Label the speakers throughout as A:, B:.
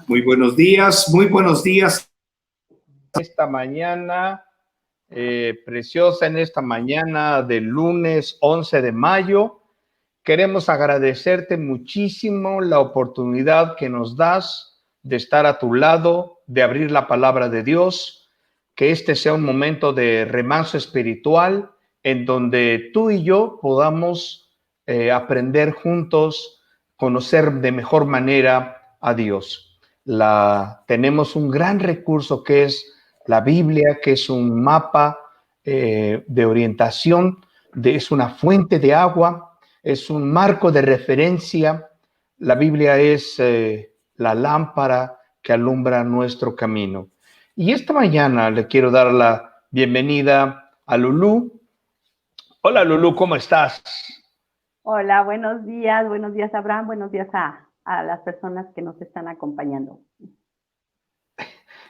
A: Muy buenos días, muy buenos días. Esta mañana preciosa, en esta mañana del lunes 11 de mayo, queremos agradecerte muchísimo la oportunidad que nos das de estar a tu lado, de abrir la palabra de Dios, que este sea un momento de remanso espiritual en donde tú y yo podamos aprender juntos, conocer de mejor manera a Dios. Tenemos un gran recurso que es la Biblia, que es un mapa de orientación, es una fuente de agua, es un marco de referencia. La Biblia es la lámpara que alumbra nuestro camino. Y esta mañana le quiero dar la bienvenida a Lulú. Hola Lulú, ¿cómo estás?
B: Hola, buenos días Abraham, buenos días a las personas que nos están acompañando.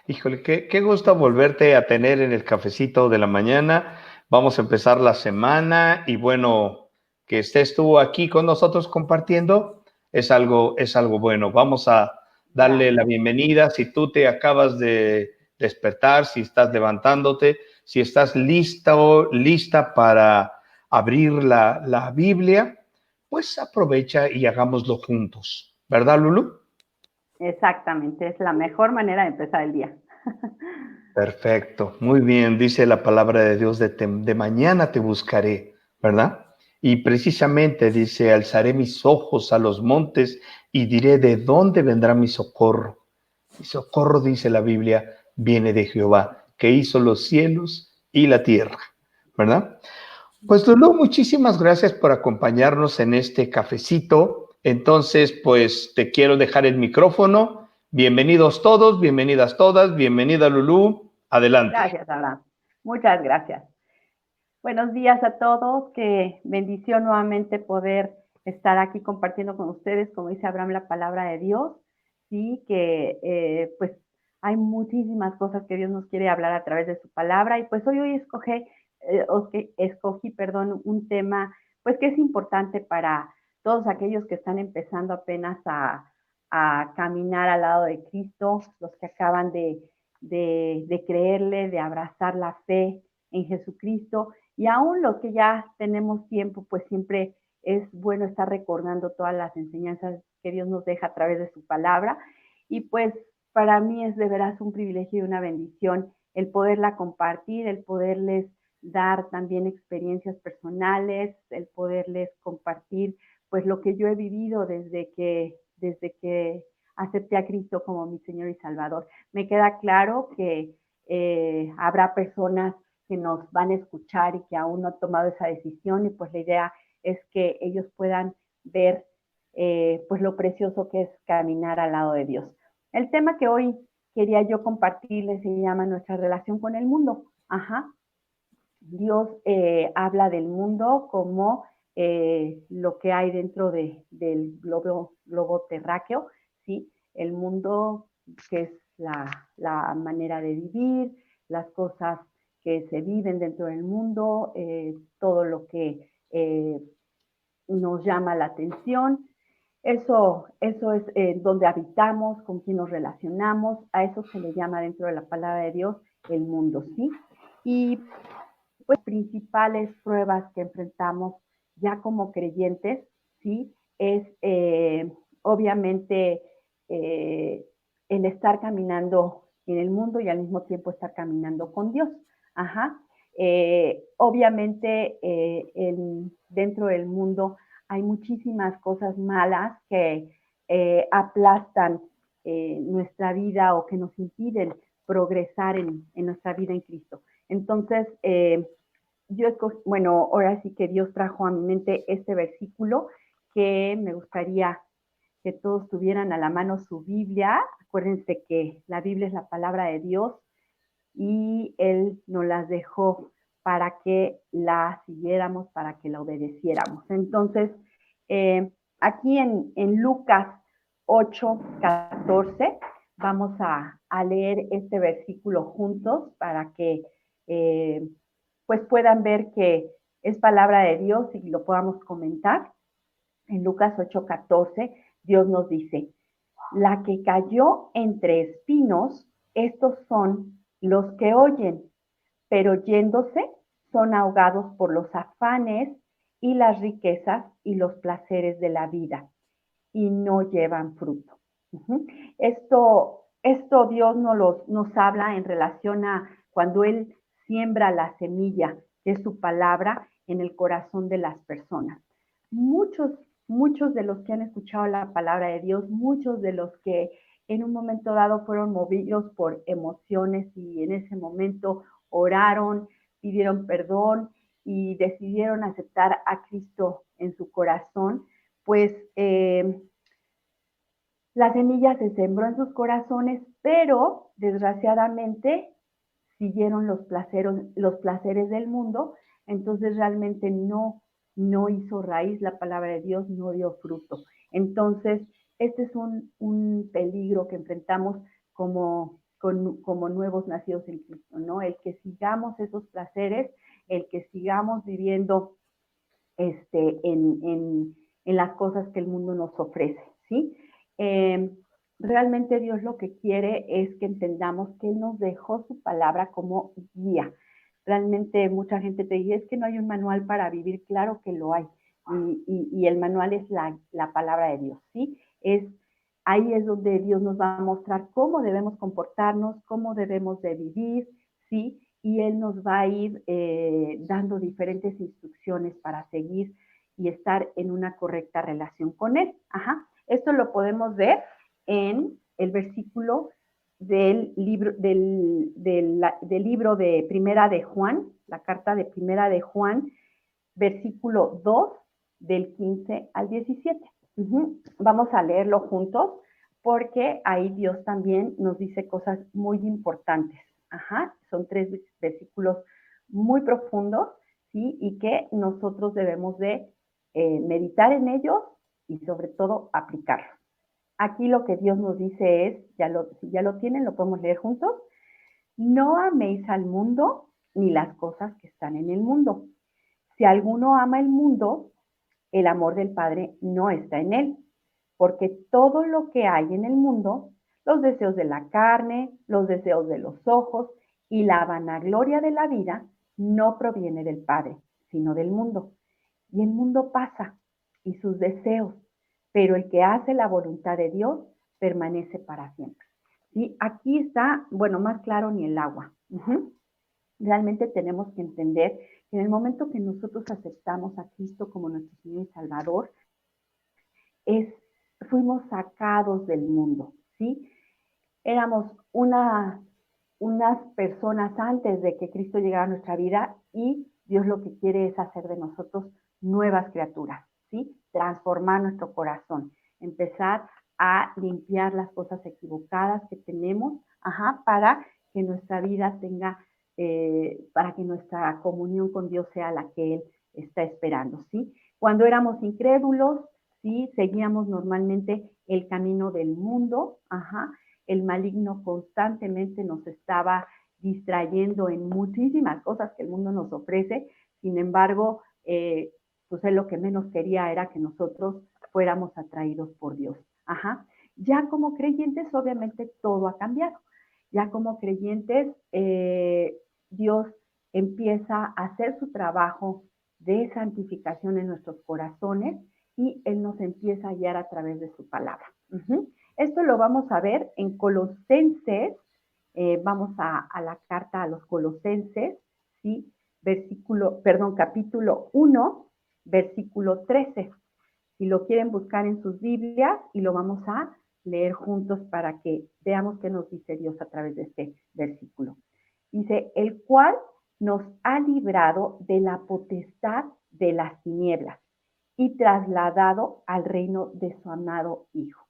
A: Híjole, qué gusto volverte a tener en el cafecito de la mañana. Vamos a empezar la semana y bueno, que estés tú aquí con nosotros compartiendo es algo bueno. Vamos a darle la bienvenida. Si tú te acabas de despertar, si estás levantándote, si estás lista para abrir la Biblia, pues aprovecha y hagámoslo juntos. ¿Verdad, Lulú?
B: Exactamente, es la mejor manera de empezar el día.
A: Perfecto, muy bien, dice la palabra de Dios, de mañana te buscaré, ¿verdad? Y precisamente dice, alzaré mis ojos a los montes y diré, ¿de dónde vendrá mi socorro? Mi socorro, dice la Biblia, viene de Jehová, que hizo los cielos y la tierra, ¿verdad? Pues Lulú, muchísimas gracias por acompañarnos en este cafecito. Entonces, pues te quiero dejar el micrófono. Bienvenidos todos, bienvenidas todas, bienvenida Lulú. Adelante.
B: Gracias, Abraham. Muchas gracias. Buenos días a todos. Qué bendición nuevamente poder estar aquí compartiendo con ustedes, como dice Abraham, la palabra de Dios. Sí, que pues hay muchísimas cosas que Dios nos quiere hablar a través de su palabra. Y pues hoy escogí, un tema pues que es importante para todos aquellos que están empezando apenas a caminar al lado de Cristo, los que acaban de creerle, de abrazar la fe en Jesucristo, y aún los que ya tenemos tiempo, pues siempre es bueno estar recordando todas las enseñanzas que Dios nos deja a través de su palabra. Y pues para mí es de veras un privilegio y una bendición el poderla compartir, el poderles dar también experiencias personales, el poderles compartir pues lo que yo he vivido desde que acepté a Cristo como mi Señor y Salvador. Me queda claro que habrá personas que nos van a escuchar y que aún no han tomado esa decisión, y pues la idea es que ellos puedan ver pues lo precioso que es caminar al lado de Dios. El tema que hoy quería yo compartirles se llama nuestra relación con el mundo. Dios habla del mundo como lo que hay dentro del globo terráqueo, ¿sí? El mundo que es la manera de vivir, las cosas que se viven dentro del mundo, todo lo que nos llama la atención. Eso es donde habitamos, con quién nos relacionamos. A eso se le llama dentro de la palabra de Dios el mundo, ¿sí? Y pues principales pruebas que enfrentamos ya como creyentes, ¿sí? Es obviamente el estar caminando en el mundo y al mismo tiempo estar caminando con Dios. Obviamente dentro del mundo hay muchísimas cosas malas que aplastan nuestra vida o que nos impiden progresar en nuestra vida en Cristo. Entonces, yo escogí, bueno, ahora sí que Dios trajo a mi mente este versículo que me gustaría que todos tuvieran a la mano su Biblia. Acuérdense que la Biblia es la palabra de Dios y Él nos las dejó para que la siguiéramos, para que la obedeciéramos. Entonces, aquí en Lucas 8:14, vamos a leer este versículo juntos para que pues puedan ver que Es palabra de Dios y lo podamos comentar. En Lucas 8:14, Dios nos dice, la que cayó entre espinos, estos son los que oyen, pero yéndose son ahogados por los afanes y las riquezas y los placeres de la vida y no llevan fruto. Esto Dios nos habla en relación a cuando Él siembra la semilla, que es su palabra, en el corazón de las personas. Muchos de los que han escuchado la palabra de Dios, muchos de los que en un momento dado fueron movidos por emociones y en ese momento oraron, pidieron perdón y decidieron aceptar a Cristo en su corazón, pues la semilla se sembró en sus corazones, pero desgraciadamente siguieron los placeres del mundo, entonces realmente no hizo raíz la palabra de Dios, no dio fruto. Entonces, este es un peligro que enfrentamos como nuevos nacidos en Cristo, ¿no? El que sigamos esos placeres, el que sigamos viviendo en las cosas que el mundo nos ofrece, ¿sí? Eh, realmente Dios lo que quiere es que entendamos que Él nos dejó su palabra como guía. Realmente mucha gente te dice, es que no hay un manual para vivir, claro que lo hay. Y el manual es la palabra de Dios, ¿sí? Ahí es donde Dios nos va a mostrar cómo debemos comportarnos, cómo debemos de vivir, ¿sí? Y Él nos va a ir dando diferentes instrucciones para seguir y estar en una correcta relación con Él. Esto lo podemos ver en el versículo del libro, del libro de Primera de Juan, la carta de Primera de Juan, versículo 2, del 15 al 17. Vamos a leerlo juntos porque ahí Dios también nos dice cosas muy importantes. Son 3 versículos muy profundos, ¿sí? Y que nosotros debemos de meditar en ellos y sobre todo aplicarlos. Aquí lo que Dios nos dice es, si ya lo tienen, lo podemos leer juntos. No améis al mundo ni las cosas que están en el mundo. Si alguno ama el mundo, el amor del Padre no está en él, porque todo lo que hay en el mundo, los deseos de la carne, los deseos de los ojos y la vanagloria de la vida, no proviene del Padre, sino del mundo. Y el mundo pasa y sus deseos, pero el que hace la voluntad de Dios permanece para siempre. ¿Sí? Aquí está, bueno, más claro ni el agua. Realmente tenemos que entender que en el momento que nosotros aceptamos a Cristo como nuestro Señor y Salvador, fuimos sacados del mundo, ¿sí? Éramos unas personas antes de que Cristo llegara a nuestra vida y Dios lo que quiere es hacer de nosotros nuevas criaturas, ¿sí? Transformar nuestro corazón, empezar a limpiar las cosas equivocadas que tenemos, para que nuestra vida tenga, para que nuestra comunión con Dios sea la que Él está esperando, ¿sí? Cuando éramos incrédulos, ¿sí? Seguíamos normalmente el camino del mundo, el maligno constantemente nos estaba distrayendo en muchísimas cosas que el mundo nos ofrece, sin embargo, pues él lo que menos quería era que nosotros fuéramos atraídos por Dios. Ya como creyentes, obviamente todo ha cambiado. Ya como creyentes, Dios empieza a hacer su trabajo de santificación en nuestros corazones y Él nos empieza a guiar a través de su palabra. Esto lo vamos a ver en Colosenses, vamos a la carta a los Colosenses, ¿sí? Capítulo 1, versículo 13. Si lo quieren buscar en sus Biblias y lo vamos a leer juntos para que veamos qué nos dice Dios a través de este versículo. Dice, el cual nos ha librado de la potestad de las tinieblas y trasladado al reino de su amado Hijo.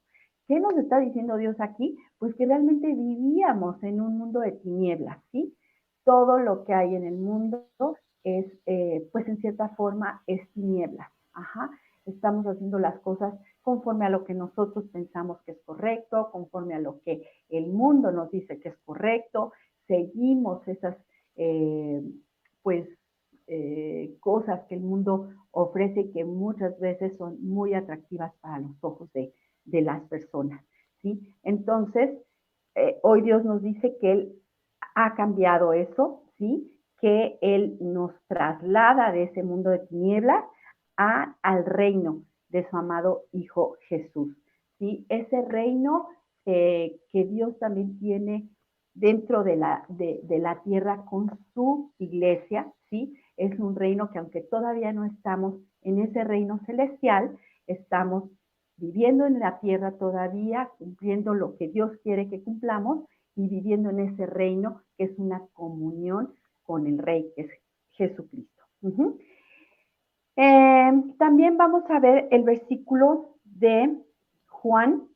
B: ¿Qué nos está diciendo Dios aquí? Pues que realmente vivíamos en un mundo de tinieblas, ¿sí? Todo lo que hay en el mundo es, pues en cierta forma, es tinieblas. Estamos haciendo las cosas conforme a lo que nosotros pensamos que es correcto, conforme a lo que el mundo nos dice que es correcto, seguimos esas, pues, cosas que el mundo ofrece que muchas veces son muy atractivas para los ojos de las personas, ¿sí? Entonces, hoy Dios nos dice que Él ha cambiado eso, ¿sí? Que Él nos traslada de ese mundo de tinieblas al reino de su amado Hijo Jesús, ¿sí? Ese reino que Dios también tiene dentro de la tierra con su iglesia, ¿sí? Es un reino que aunque todavía no estamos en ese reino celestial, estamos viviendo en la tierra todavía, cumpliendo lo que Dios quiere que cumplamos y viviendo en ese reino que es una comunión con el Rey, que es Jesucristo. También vamos a ver el versículo de Juan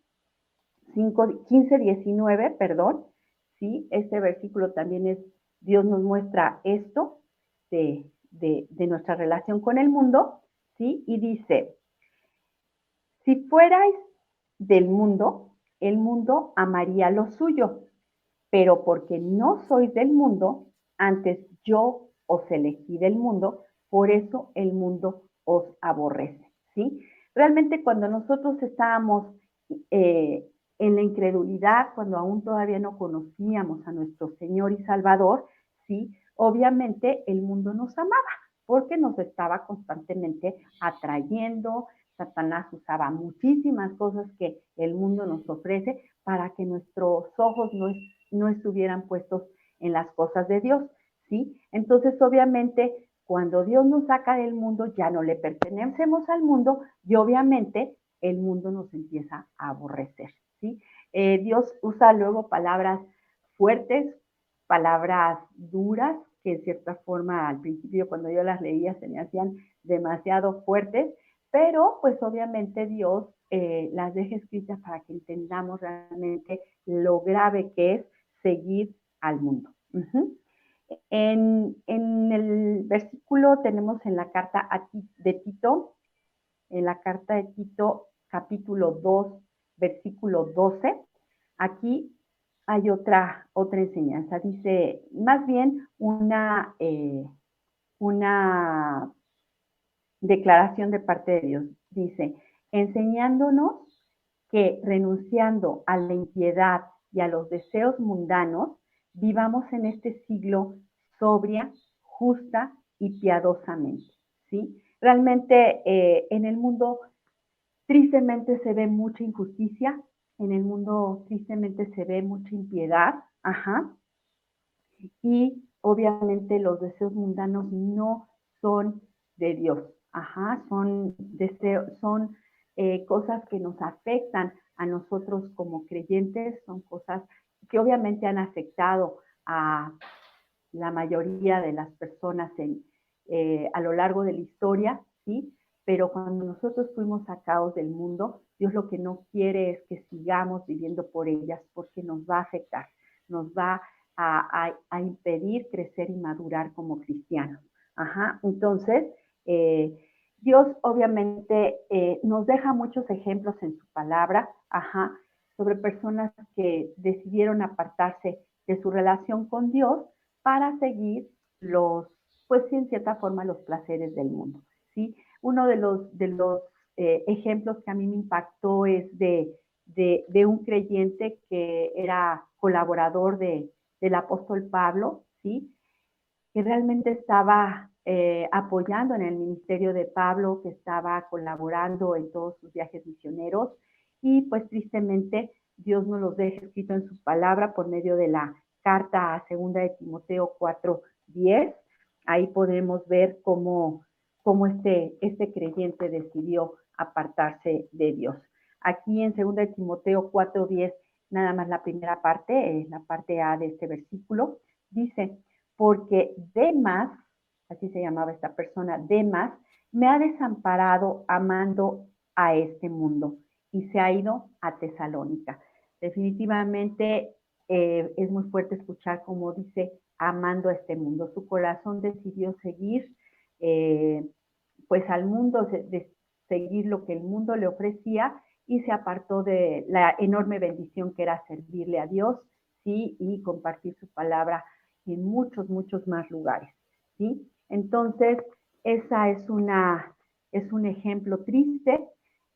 B: 15, 19, perdón, ¿sí? Este versículo también es, Dios nos muestra esto de nuestra relación con el mundo, ¿sí? Y dice, si fuerais del mundo, el mundo amaría lo suyo, pero porque no sois del mundo, antes yo os elegí del mundo, por eso el mundo os aborrece, ¿sí? Realmente cuando nosotros estábamos en la incredulidad, cuando aún todavía no conocíamos a nuestro Señor y Salvador, ¿sí? Obviamente el mundo nos amaba, porque nos estaba constantemente atrayendo. Satanás usaba muchísimas cosas que el mundo nos ofrece para que nuestros ojos no estuvieran puestos en las cosas de Dios, ¿sí? Entonces, obviamente, cuando Dios nos saca del mundo, ya no le pertenecemos al mundo y obviamente el mundo nos empieza a aborrecer, ¿sí? Dios usa luego palabras fuertes, palabras duras, que en cierta forma al principio cuando yo las leía se me hacían demasiado fuertes, pero pues obviamente Dios las deja escritas para que entendamos realmente lo grave que es seguir al mundo. En el versículo tenemos en la carta de Tito, en la carta de Tito capítulo 2, versículo 12, aquí hay otra enseñanza. Dice, más bien una declaración de parte de Dios. Dice, enseñándonos que renunciando a la impiedad y a los deseos mundanos, vivamos en este siglo sobria, justa y piadosamente, ¿sí? Realmente en el mundo tristemente se ve mucha injusticia, en el mundo tristemente se ve mucha impiedad, y obviamente los deseos mundanos no son de Dios, son deseos, son cosas que nos afectan a nosotros como creyentes, son cosas que obviamente han afectado a la mayoría de las personas a lo largo de la historia, ¿sí? Pero cuando nosotros fuimos sacados del mundo, Dios lo que no quiere es que sigamos viviendo por ellas, porque nos va a afectar, nos va a impedir crecer y madurar como cristianos. Entonces, Dios obviamente nos deja muchos ejemplos en su palabra, sobre personas que decidieron apartarse de su relación con Dios para seguir pues en cierta forma, los placeres del mundo, ¿sí? Uno de los ejemplos que a mí me impactó es de un creyente que era colaborador del apóstol Pablo, ¿sí? Que realmente estaba apoyando en el ministerio de Pablo, que estaba colaborando en todos sus viajes misioneros y pues tristemente Dios nos los deja escrito en su palabra por medio de la carta a 2 de Timoteo 4:10. Ahí podemos ver cómo este creyente decidió apartarse de Dios. Aquí en 2 de Timoteo 4:10, nada más la primera parte, la parte A de este versículo, dice, porque Demas, así se llamaba esta persona, Demas, me ha desamparado amando a este mundo y se ha ido a Tesalónica. Definitivamente es muy fuerte escuchar como dice, amando a este mundo. Su corazón decidió seguir pues al mundo, de seguir lo que el mundo le ofrecía y se apartó de la enorme bendición que era servirle a Dios, ¿sí? Y compartir su palabra en muchos, muchos más lugares, ¿sí? Entonces, esa es un ejemplo triste.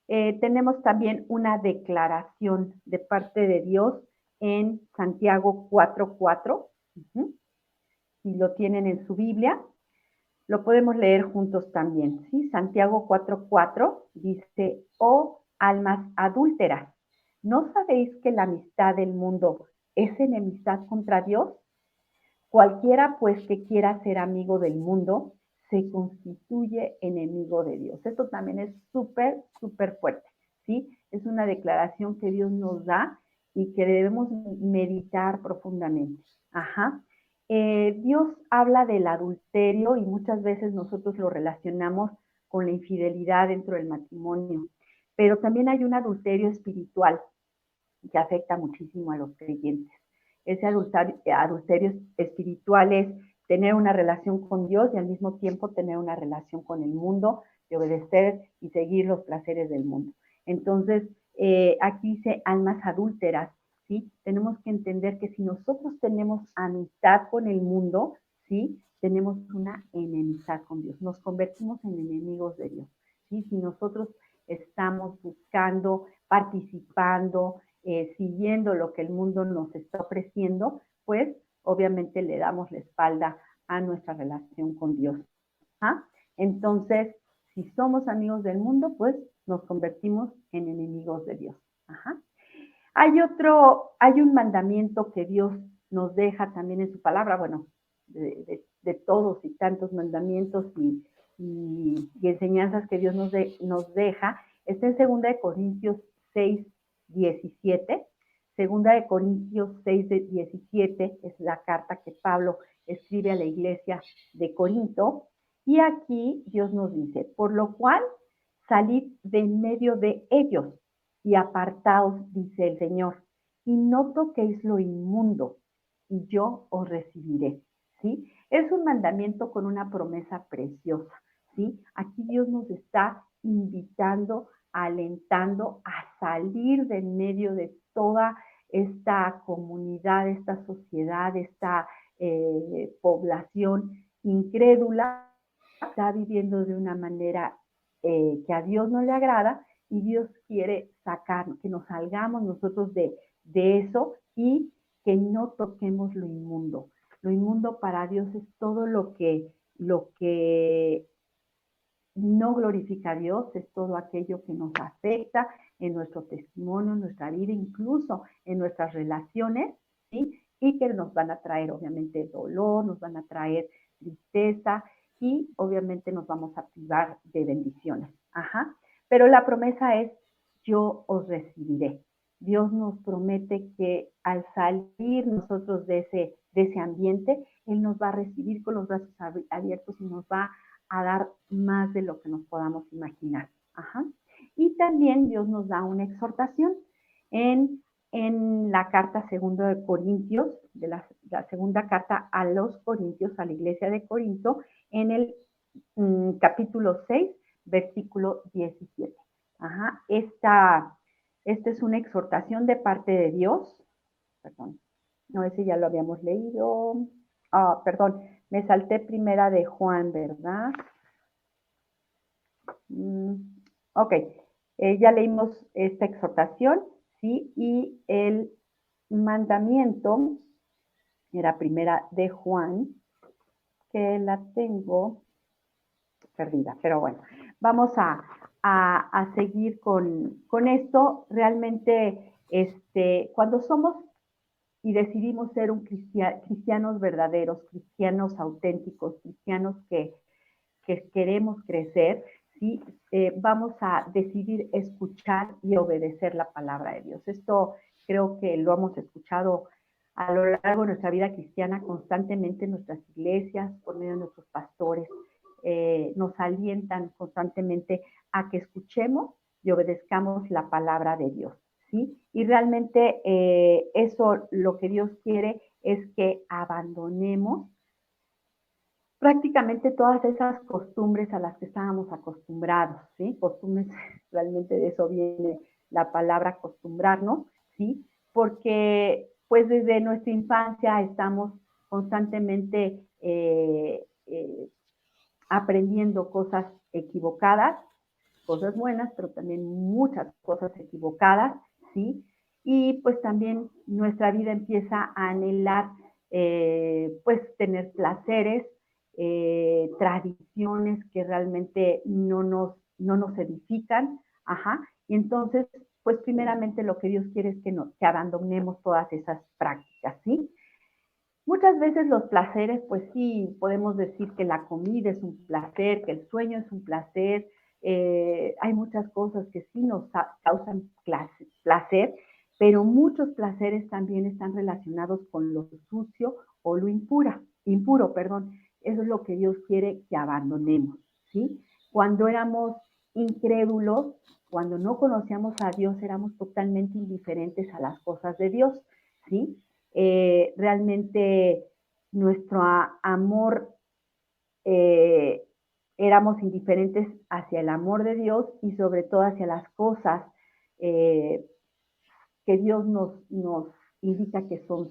B: Tenemos también una declaración de parte de Dios en Santiago 4:4. Si lo tienen en su Biblia, lo podemos leer juntos también, ¿sí? Santiago 4:4 dice, oh almas adúlteras, ¿no sabéis que la amistad del mundo es enemistad contra Dios? Cualquiera pues que quiera ser amigo del mundo se constituye enemigo de Dios. Esto también es súper, súper fuerte, ¿sí? Es una declaración que Dios nos da y que debemos meditar profundamente. Ajá. Dios habla del adulterio y muchas veces nosotros lo relacionamos con la infidelidad dentro del matrimonio, pero también hay un adulterio espiritual que afecta muchísimo a los creyentes. Ese adulterio espiritual es tener una relación con Dios y al mismo tiempo tener una relación con el mundo, de obedecer y seguir los placeres del mundo. Entonces, aquí dice almas adúlteras, ¿sí? Tenemos que entender que si nosotros tenemos amistad con el mundo, ¿sí? Tenemos una enemistad con Dios, nos convertimos en enemigos de Dios, ¿sí? Si nosotros estamos buscando, participando, siguiendo lo que el mundo nos está ofreciendo, pues obviamente le damos la espalda a nuestra relación con Dios. ¿Ah? Entonces, si somos amigos del mundo, pues nos convertimos en enemigos de Dios. Ajá. Hay un mandamiento que Dios nos deja también en su palabra, bueno, de todos y tantos mandamientos y enseñanzas que Dios nos deja, está en 2 Corintios 6:17. 2 Corintios 6:17 es la carta que Pablo escribe a la iglesia de Corinto. Y aquí Dios nos dice, por lo cual salid de en medio de ellos y apartaos, dice el Señor, y no toquéis lo inmundo, y yo os recibiré, ¿sí? Es un mandamiento con una promesa preciosa, ¿sí? Aquí Dios nos está invitando, alentando a salir de en medio de toda esta comunidad, esta sociedad, esta población incrédula, está viviendo de una manera que a Dios no le agrada y Dios quiere sacar, que nos salgamos nosotros de eso y que no toquemos lo inmundo. Lo inmundo para Dios es todo lo que no glorifica a Dios, es todo aquello que nos afecta en nuestro testimonio, en nuestra vida, incluso en nuestras relaciones, ¿sí? Y que nos van a traer obviamente dolor, nos van a traer tristeza y obviamente nos vamos a privar de bendiciones. Ajá. Pero la promesa es, yo os recibiré. Dios nos promete que al salir nosotros de ese ambiente, Él nos va a recibir con los brazos abiertos y nos va a dar más de lo que nos podamos imaginar. Ajá. Y también Dios nos da una exhortación en la carta segunda de Corintios, de la segunda carta a los Corintios, a la iglesia de Corinto, en el capítulo 6, versículo 17. Ajá. Esta es una exhortación de parte de Dios. Perdón, no, ese ya lo habíamos leído. Perdón, me salté primera de Juan, ¿verdad? Ok, ya leímos esta exhortación, ¿sí? Y el mandamiento era primera de Juan, que la tengo perdida, pero bueno, vamos a seguir con esto. Realmente, cuando somos y decidimos ser cristianos verdaderos, cristianos auténticos, cristianos que queremos crecer, ¿sí? Vamos a decidir escuchar y obedecer la palabra de Dios. Esto creo que lo hemos escuchado a lo largo de nuestra vida cristiana constantemente en nuestras iglesias, por medio de nuestros pastores. Nos alientan constantemente a que escuchemos y obedezcamos la palabra de Dios, ¿sí? Y realmente eso lo que Dios quiere es que abandonemos prácticamente todas esas costumbres a las que estábamos acostumbrados, ¿sí? Costumbres, realmente de eso viene la palabra acostumbrarnos, ¿sí? Porque pues desde nuestra infancia estamos constantemente aprendiendo cosas equivocadas, cosas buenas, pero también muchas cosas equivocadas, ¿sí? Y pues también nuestra vida empieza a anhelar, pues tener placeres, tradiciones que realmente no nos edifican, ajá, y entonces, pues primeramente lo que Dios quiere es que abandonemos todas esas prácticas, ¿sí? Muchas veces los placeres, pues sí, podemos decir que la comida es un placer, que el sueño es un placer, hay muchas cosas que sí nos causan placer, pero muchos placeres también están relacionados con lo sucio o lo impuro, perdón. Eso es lo que Dios quiere que abandonemos, ¿sí? Cuando éramos incrédulos, cuando no conocíamos a Dios, éramos totalmente indiferentes a las cosas de Dios, ¿sí? Realmente nuestro amor, éramos indiferentes hacia el amor de Dios y sobre todo hacia las cosas eh, que Dios nos indica que son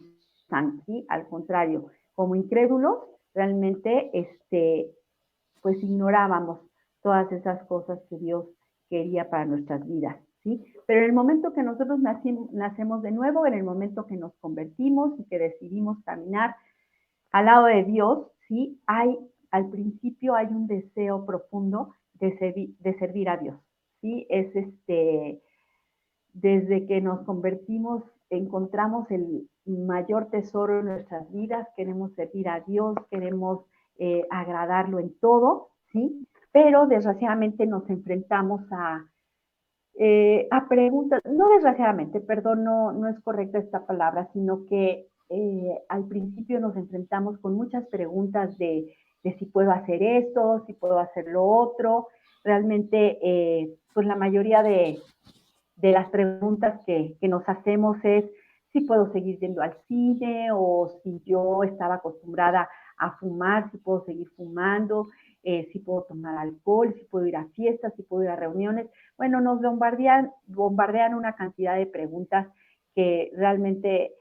B: santas, ¿sí? Al contrario, como incrédulos, realmente pues ignorábamos todas esas cosas que Dios quería para nuestras vidas, ¿sí? Pero en el momento que nosotros nacemos de nuevo, en el momento que nos convertimos y que decidimos caminar al lado de Dios, ¿sí? Al principio hay un deseo profundo de servir a Dios, ¿sí? Desde que nos convertimos, encontramos el mayor tesoro en nuestras vidas, queremos servir a Dios, queremos agradarlo en todo, ¿sí? Pero desgraciadamente nos enfrentamos a preguntas, no desgraciadamente, perdón, no es correcta esta palabra, sino que al principio nos enfrentamos con muchas preguntas de si puedo hacer esto, si puedo hacer lo otro. Realmente, pues la mayoría de las preguntas que nos hacemos es si puedo seguir yendo al cine o si yo estaba acostumbrada a fumar, si puedo seguir fumando, si puedo tomar alcohol, si puedo ir a fiestas, si puedo ir a reuniones. Bueno, nos bombardean una cantidad de preguntas que realmente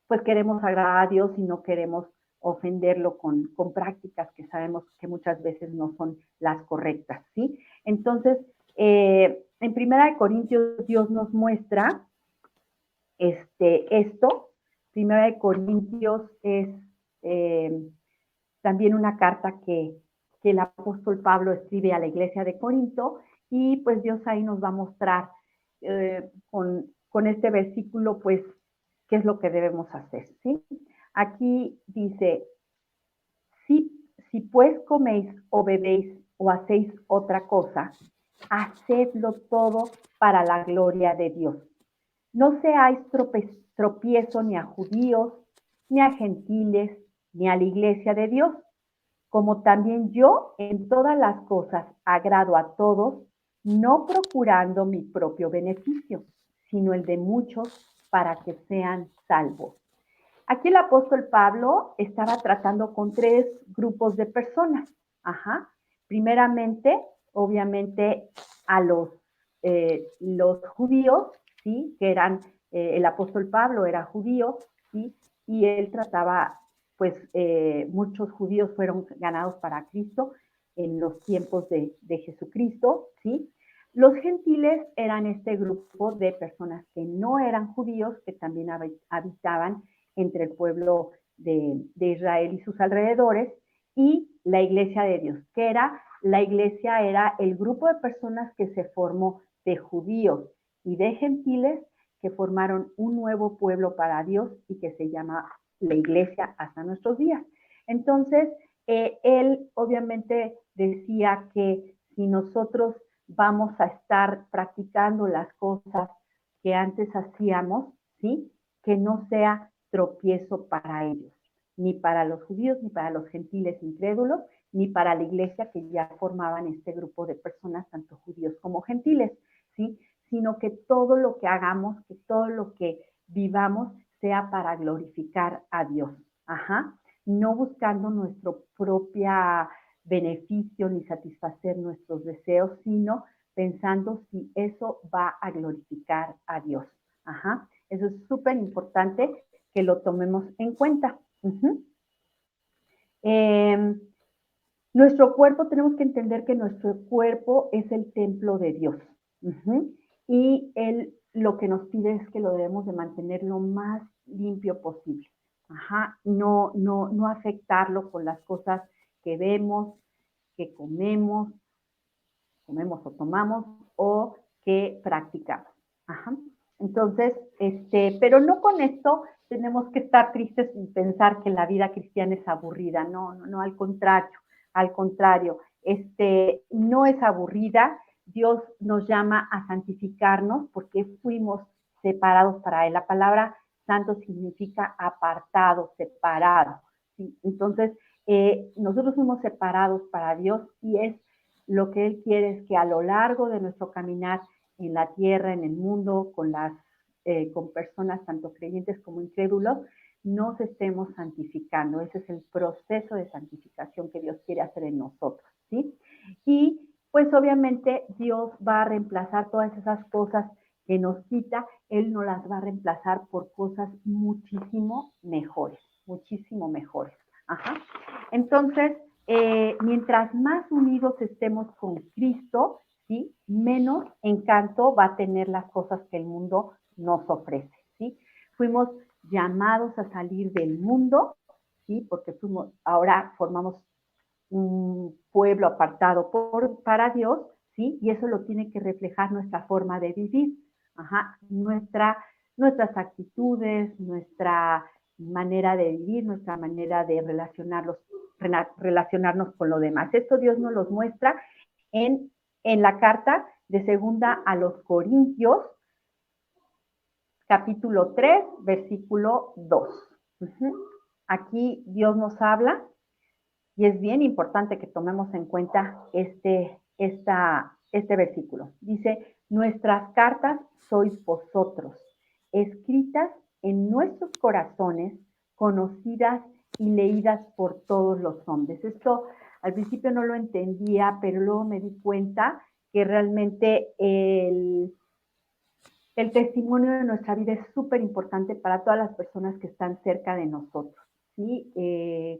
B: pues queremos agradar a Dios y no queremos ofenderlo con prácticas que sabemos que muchas veces no son las correctas, ¿sí? Entonces, en Primera de Corintios Dios nos muestra esto. Primera de Corintios es también una carta que el apóstol Pablo escribe a la iglesia de Corinto y pues Dios ahí nos va a mostrar con este versículo pues qué es lo que debemos hacer, ¿sí? Aquí dice, si pues coméis o bebéis o hacéis otra cosa, hacedlo todo para la gloria de Dios. No seáis tropiezo ni a judíos, ni a gentiles, ni a la iglesia de Dios, como también yo en todas las cosas agrado a todos, no procurando mi propio beneficio, sino el de muchos para que sean salvos. Aquí el apóstol Pablo estaba tratando con tres grupos de personas. Ajá. Primeramente, obviamente, a los judíos, ¿sí? Que eran, el apóstol Pablo era judío, ¿sí? Y él trataba, pues, muchos judíos fueron ganados para Cristo en los tiempos de Jesucristo, ¿sí? Los gentiles eran este grupo de personas que no eran judíos, que también habitaban entre el pueblo de Israel y sus alrededores, y la iglesia de Dios, que era, la iglesia era el grupo de personas que se formó de judíos y de gentiles que formaron un nuevo pueblo para Dios y que se llama la iglesia hasta nuestros días. Entonces, él obviamente decía que si nosotros vamos a estar practicando las cosas que antes hacíamos, ¿sí? Que no sea tropiezo para ellos, ni para los judíos, ni para los gentiles incrédulos, ni para la iglesia que ya formaban este grupo de personas, tanto judíos como gentiles, ¿sí? Sino que todo lo que hagamos, que todo lo que vivamos sea para glorificar a Dios, ajá, no buscando nuestro propio beneficio ni satisfacer nuestros deseos, sino pensando si eso va a glorificar a Dios, ajá. Eso es súper importante que lo tomemos en cuenta. Nuestro cuerpo, tenemos que entender que nuestro cuerpo es el templo de Dios. Y Él lo que nos pide es que lo debemos de mantener lo más limpio posible. No afectarlo con las cosas que vemos, que comemos o tomamos o que practicamos. Entonces, pero no con esto tenemos que estar tristes y pensar que la vida cristiana es aburrida. No, al contrario, no es aburrida. Dios nos llama a santificarnos porque fuimos separados para Él. La palabra santo significa apartado, separado. ¿Sí? Entonces, nosotros fuimos separados para Dios y es lo que Él quiere es que a lo largo de nuestro caminar en la tierra, en el mundo, con personas tanto creyentes como incrédulos, nos estemos santificando. Ese es el proceso de santificación que Dios quiere hacer en nosotros, ¿sí? Y pues obviamente Dios va a reemplazar todas esas cosas que nos quita, Él nos las va a reemplazar por cosas muchísimo mejores, muchísimo mejores. Entonces, mientras más unidos estemos con Cristo, ¿sí? Menos encanto va a tener las cosas que el mundo nos ofrece, ¿sí? Fuimos llamados a salir del mundo, ¿sí? Porque ahora formamos un pueblo apartado para Dios, ¿sí? Y eso lo tiene que reflejar nuestra forma de vivir, nuestras actitudes, nuestra manera de vivir, nuestra manera de relacionarnos con lo demás. Esto Dios nos los muestra en la carta de segunda a los Corintios, capítulo 3, versículo 2. Aquí Dios nos habla y es bien importante que tomemos en cuenta este versículo. Dice, nuestras cartas sois vosotros, escritas en nuestros corazones, conocidas y leídas por todos los hombres. Esto al principio no lo entendía, pero luego me di cuenta que realmente el testimonio de nuestra vida es súper importante para todas las personas que están cerca de nosotros. ¿Sí?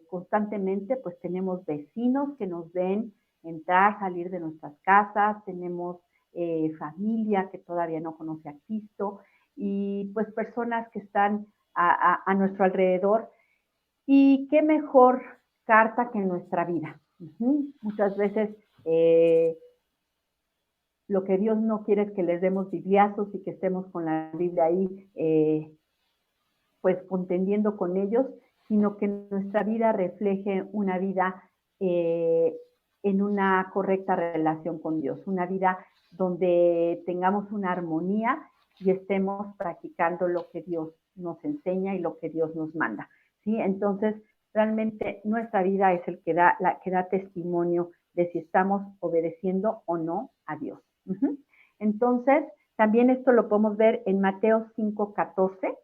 B: Constantemente pues tenemos vecinos que nos ven entrar, salir de nuestras casas, tenemos familia que todavía no conoce a Cristo y pues personas que están a nuestro alrededor. Y qué mejor carta que en nuestra vida. Muchas veces lo que Dios no quiere es que les demos bibliazos y que estemos con la Biblia ahí, pues contendiendo con ellos, sino que nuestra vida refleje una vida en una correcta relación con Dios, una vida donde tengamos una armonía y estemos practicando lo que Dios nos enseña y lo que Dios nos manda, ¿sí? Entonces, realmente nuestra vida es el que da testimonio de si estamos obedeciendo o no a Dios. Entonces, también esto lo podemos ver en Mateo 5:14.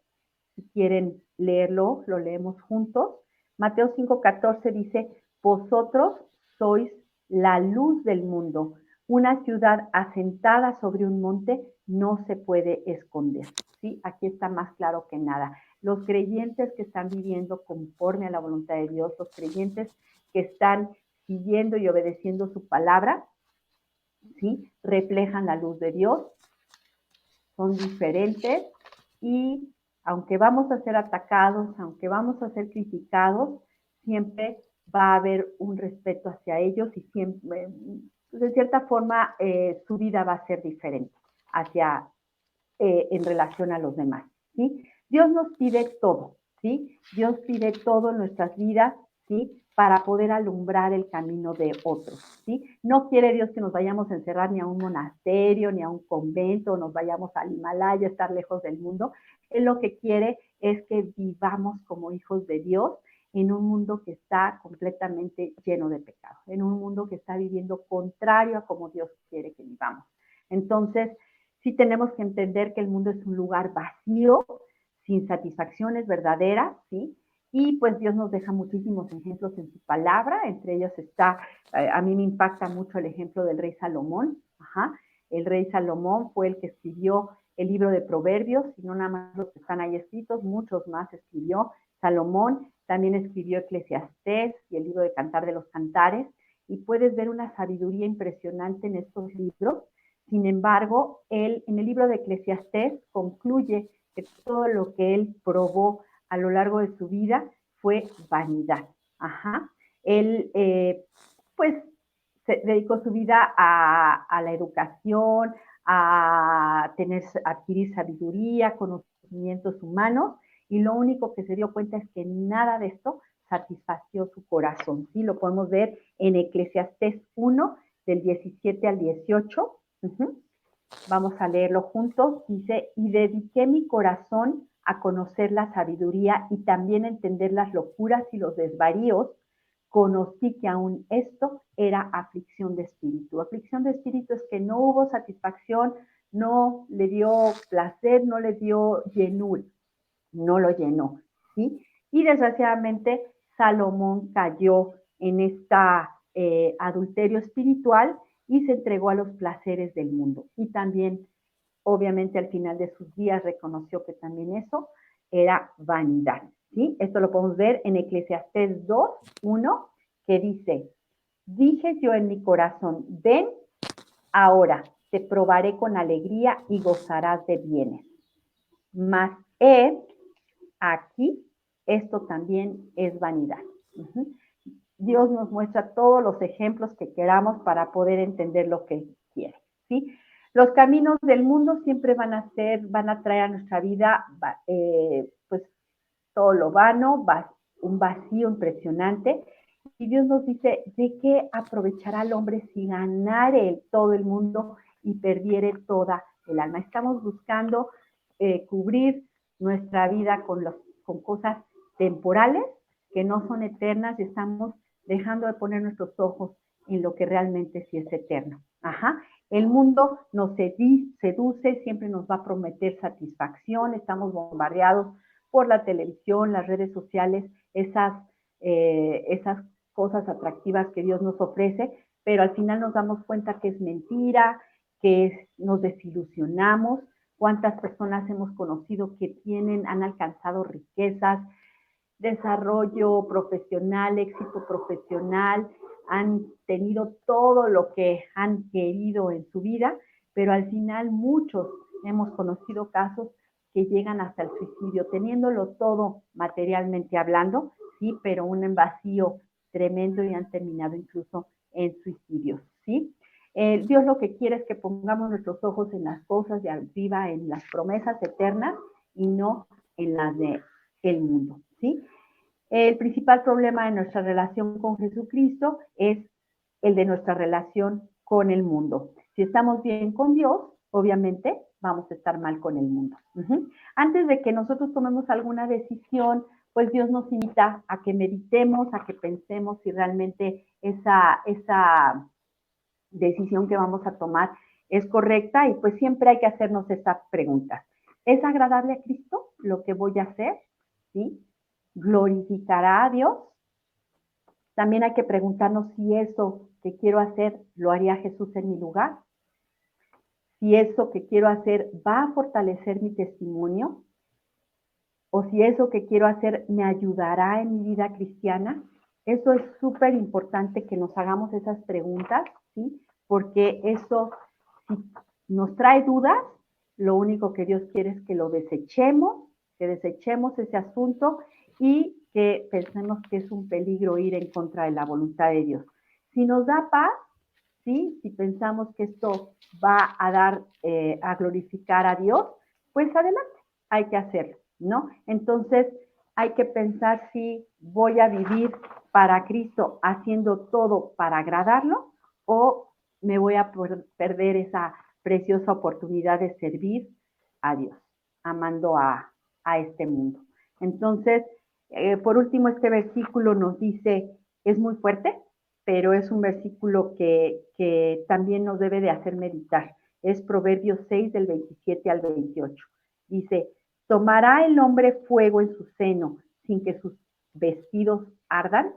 B: Si quieren leerlo, lo leemos juntos. Mateo 5:14 dice, vosotros sois la luz del mundo. Una ciudad asentada sobre un monte no se puede esconder. ¿Sí? Aquí está más claro que nada. Los creyentes que están viviendo conforme a la voluntad de Dios, los creyentes que están siguiendo y obedeciendo su palabra, ¿sí? Reflejan la luz de Dios, son diferentes y aunque vamos a ser atacados, aunque vamos a ser criticados, siempre va a haber un respeto hacia ellos y siempre, de cierta forma, su vida va a ser diferente en relación a los demás, ¿sí? Dios nos pide todo, ¿sí? Dios pide todo en nuestras vidas, ¿sí? Para poder alumbrar el camino de otros, ¿sí? No quiere Dios que nos vayamos a encerrar ni a un monasterio, ni a un convento, nos vayamos al Himalaya, estar lejos del mundo. Él lo que quiere es que vivamos como hijos de Dios en un mundo que está completamente lleno de pecado, en un mundo que está viviendo contrario a como Dios quiere que vivamos. Entonces, sí tenemos que entender que el mundo es un lugar vacío, sin satisfacciones verdaderas, ¿sí? Y pues Dios nos deja muchísimos ejemplos en su palabra, entre ellos está, a mí me impacta mucho el ejemplo del rey Salomón. El rey Salomón fue el que escribió el libro de Proverbios, y no nada más los que están ahí escritos, muchos más escribió Salomón, también escribió Eclesiastés y el libro de Cantar de los Cantares, y puedes ver una sabiduría impresionante en estos libros. Sin embargo, él en el libro de Eclesiastés concluye que todo lo que él probó a lo largo de su vida fue vanidad. Ajá. Él, pues, se dedicó su vida a la educación, a adquirir sabiduría, conocimientos humanos, y lo único que se dio cuenta es que nada de esto satisfació su corazón. ¿Sí? Lo podemos ver en Eclesiastés 1, del 17 al 18. Vamos a leerlo juntos. Dice, y dediqué mi corazón a conocer la sabiduría y también entender las locuras y los desvaríos. Conocí que aún esto era aflicción de espíritu. Aflicción de espíritu es que no hubo satisfacción, no le dio placer, no le dio llenura, no lo llenó, ¿sí? Y desgraciadamente Salomón cayó en adulterio espiritual y se entregó a los placeres del mundo. Y también, obviamente, al final de sus días reconoció que también eso era vanidad, ¿sí? Esto lo podemos ver en Eclesiastés 2, 1, que dice, dije yo en mi corazón, ven ahora, te probaré con alegría y gozarás de bienes. Mas aquí esto también es vanidad. Dios nos muestra todos los ejemplos que queramos para poder entender lo que quiere, ¿sí? Los caminos del mundo siempre van a traer a nuestra vida, pues, todo lo vano, un vacío impresionante. Y Dios nos dice, ¿de qué aprovechará el hombre si ganare todo el mundo y perdiere toda el alma? Estamos buscando cubrir nuestra vida con cosas temporales que no son eternas y estamos dejando de poner nuestros ojos en lo que realmente sí es eterno. Ajá. El mundo nos seduce, siempre nos va a prometer satisfacción, estamos bombardeados por la televisión, las redes sociales, esas cosas atractivas que Dios nos ofrece, pero al final nos damos cuenta que es mentira, nos desilusionamos. ¿Cuántas personas hemos conocido que han alcanzado riquezas, desarrollo profesional, éxito profesional, han tenido todo lo que han querido en su vida, pero al final muchos hemos conocido casos que llegan hasta el suicidio, teniéndolo todo materialmente hablando, sí, pero un vacío tremendo y han terminado incluso en suicidios, ¿sí? Dios lo que quiere es que pongamos nuestros ojos en las cosas de arriba, en las promesas eternas y no en las del mundo, ¿sí? El principal problema de nuestra relación con Jesucristo es el de nuestra relación con el mundo. Si estamos bien con Dios, obviamente vamos a estar mal con el mundo. Antes de que nosotros tomemos alguna decisión, pues Dios nos invita a que meditemos, a que pensemos si realmente esa decisión que vamos a tomar es correcta, y pues siempre hay que hacernos esta pregunta. ¿Es agradable a Cristo lo que voy a hacer? ¿Sí? ¿Glorificará a Dios? También hay que preguntarnos si eso que quiero hacer lo haría Jesús en mi lugar. Si eso que quiero hacer va a fortalecer mi testimonio, o si eso que quiero hacer me ayudará en mi vida cristiana. Eso es súper importante que nos hagamos esas preguntas, ¿sí? Porque eso, si nos trae dudas, lo único que Dios quiere es que lo desechemos, que desechemos ese asunto y que pensemos que es un peligro ir en contra de la voluntad de Dios. Si nos da paz, ¿sí? Si pensamos que esto va a glorificar a Dios, pues adelante, hay que hacerlo, ¿no? Entonces, hay que pensar si voy a vivir para Cristo haciendo todo para agradarlo, o me voy a perder esa preciosa oportunidad de servir a Dios, amando a este mundo. Entonces, por último, este versículo nos dice, es muy fuerte, pero es un versículo que también nos debe de hacer meditar. Es Proverbios 6, del 27 al 28. Dice, ¿tomará el hombre fuego en su seno sin que sus vestidos ardan?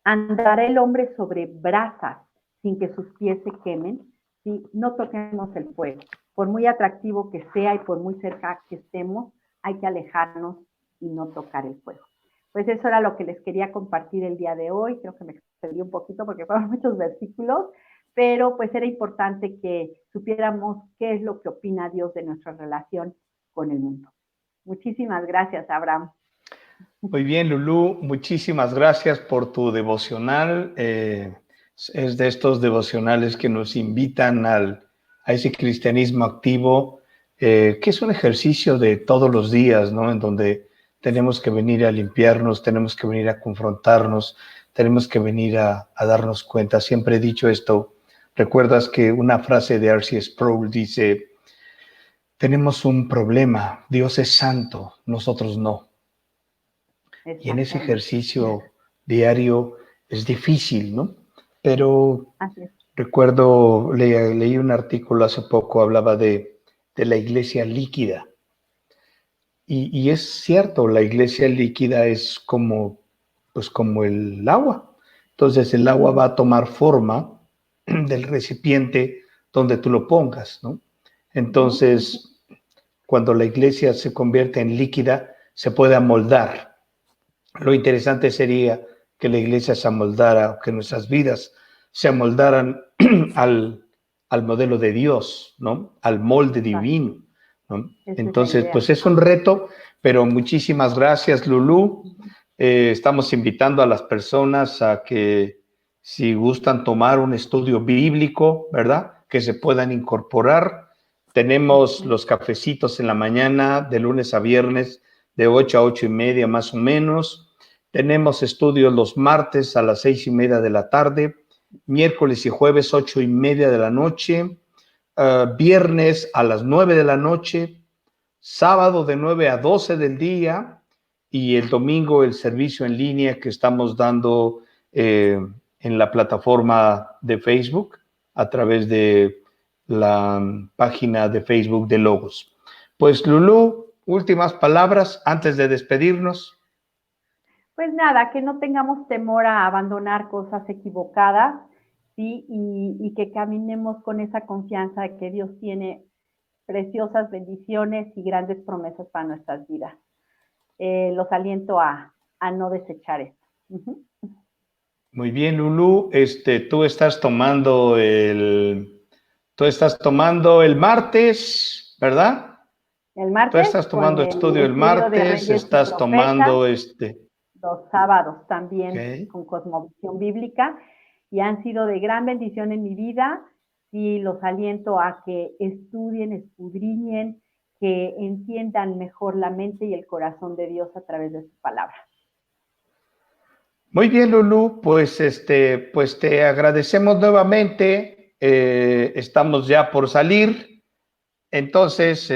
B: ¿Andará el hombre sobre brasas sin que sus pies se quemen? ¿Sí? No toquemos el fuego. Por muy atractivo que sea y por muy cerca que estemos, hay que alejarnos y no tocar el fuego. pues eso era lo que les quería compartir el día de hoy. Creo que me extendí un poquito porque fueron muchos versículos, pero pues era importante que supiéramos qué es lo que opina Dios de nuestra relación con el mundo. Muchísimas gracias, Abraham.
A: Muy bien, Lulú, muchísimas gracias por tu devocional. Es de estos devocionales que nos invitan a ese cristianismo activo, que es un ejercicio de todos los días, ¿no? En donde tenemos que venir a limpiarnos, tenemos que venir a confrontarnos, tenemos que venir a darnos cuenta. Siempre he dicho esto. ¿Recuerdas que una frase de R.C. Sproul dice, tenemos un problema, Dios es santo, nosotros no? Y en ese ejercicio diario es difícil, ¿no? Pero recuerdo, leí un artículo hace poco, hablaba de la iglesia líquida. Y es cierto, la iglesia líquida es como el agua. Entonces el agua va a tomar forma del recipiente donde tú lo pongas, ¿no? Entonces, cuando la iglesia se convierte en líquida, se puede amoldar. Lo interesante sería que la iglesia se amoldara, que nuestras vidas se amoldaran al modelo de Dios, ¿no? Al molde divino, ¿no? Entonces, pues es un reto, pero muchísimas gracias, Lulú. Estamos invitando a las personas a que, si gustan tomar un estudio bíblico, ¿verdad?, que se puedan incorporar. Tenemos los cafecitos en la mañana, de lunes a viernes, de 8 a 8:30 más o menos. Tenemos estudios los martes a las 6:30 de la tarde, miércoles y jueves 8:30 de la noche, viernes a las 9 de la noche, sábado de 9 a 12 del día, y el domingo el servicio en línea que estamos dando en la plataforma de Facebook a través de la página de Facebook de Logos. Pues, Lulú, últimas palabras antes de despedirnos.
B: Pues nada, que no tengamos temor a abandonar cosas equivocadas, ¿sí? Y que caminemos con esa confianza de que Dios tiene preciosas bendiciones y grandes promesas para nuestras vidas. Los aliento a no desechar esto.
A: Muy bien, Lulú. Tú estás tomando el martes, ¿verdad?
B: El martes.
A: Tú estás tomando estudio el martes, estás tomando
B: los sábados también, con Cosmovisión Bíblica, y han sido de gran bendición en mi vida, y los aliento a que estudien, escudriñen, que entiendan mejor la mente y el corazón de Dios a través de su palabra.
A: Muy bien, Lulú, pues te agradecemos nuevamente. Estamos ya por salir, entonces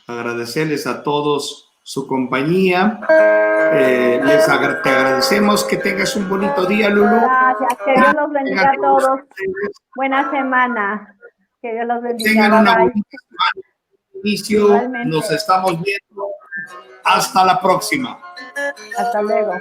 A: agradecerles a todos su compañía. Te agradecemos. Que tengas un bonito día, Lulú.
B: Gracias, que Dios los bendiga a todos. Buena semana. Que Dios los bendiga.
A: Tengan una bonita semana. Inicio. Igualmente. Nos estamos viendo. Hasta la próxima.
B: Hasta luego.